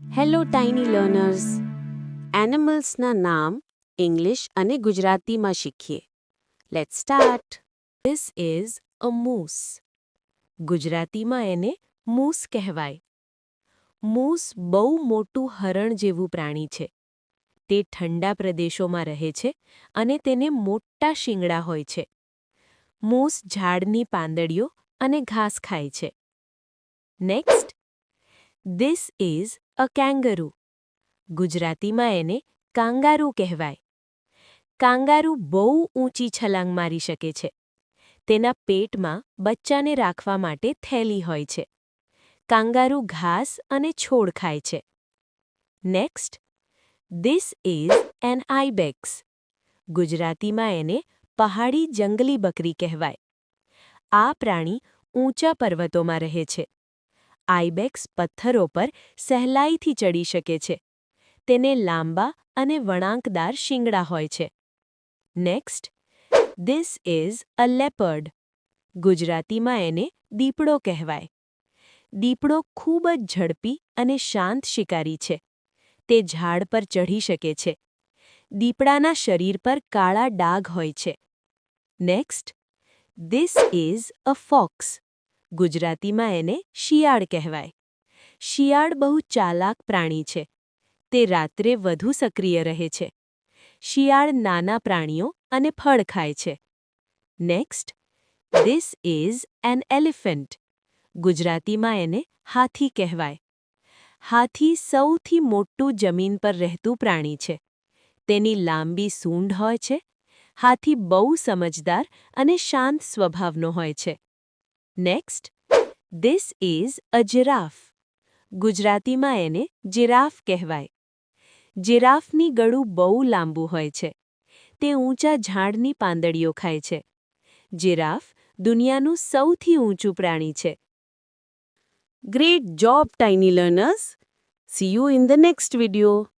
Hello tiny learners. એનિમલ્સના નામ English અને ગુજરાતીમાં શીખીએ. Let's start. This is a moose. ગુજરાતીમાં એને મૂસ કહેવાય. મૂસ બહુ મોટું હરણ જેવું પ્રાણી છે. તે ઠંડા પ્રદેશોમાં રહે છે અને તેને મોટા શિંગડા હોય છે. મૂસ ઝાડની પાંદડીઓ અને ઘાસ ખાય છે. Next. This is a kangaroo. ગુજરાતીમાં એને કાંગારૂ કહેવાય. કાંગારૂ બહુ ઊંચી છલાંગ મારી શકે છે. તેના પેટમાં બચ્ચાને રાખવા માટે થેલી હોય છે. કાંગારૂ ઘાસ અને છોડ ખાય છે. Next. This is an ibex. ગુજરાતીમાં એને પહાડી જંગલી બકરી કહેવાય. આ પ્રાણી ઊંચા પર્વતોમાં રહે છે. આઇબેક્સ પથ્થરો પર સહેલાઈથી ચડી શકે છે. તેને લાંબા અને વળાંકદાર શિંગડા હોય છે. Next. This is a leopard. ગુજરાતીમાં એને દીપડો કહેવાય. દીપડો ખૂબ જ ઝડપી અને શાંત શિકારી છે. તે ઝાડ પર ચઢી શકે છે. દીપડાના શરીર પર કાળા ડાઘ હોય છે. Next. This is a fox. ગુજરાતીમાં એને શિયાળ કહેવાય. શિયાળ બહુ ચાલાક પ્રાણી છે. તે રાત્રે વધુ સક્રિય રહે છે. શિયાળ નાના પ્રાણીઓ અને ફળ ખાય છે. Next. This is an elephant. ગુજરાતીમાં એને હાથી કહેવાય. હાથી સૌથી મોટું જમીન પર રહેતું પ્રાણી છે. તેની લાંબી સૂંઢ હોય છે. હાથી બહુ સમજદાર અને શાંત સ્વભાવનો હોય છે. Next. This is a giraffe. ગુજરાતીમાં એને જિરાફ કહેવાય. જિરાફની ગળું બહુ લાંબુ હોય છે. તે ઊંચા ઝાડની પાંદડીઓ ખાય છે. જિરાફ દુનિયાનું સૌથી ઊંચું પ્રાણી છે. Great job tiny learners. C you in the next video.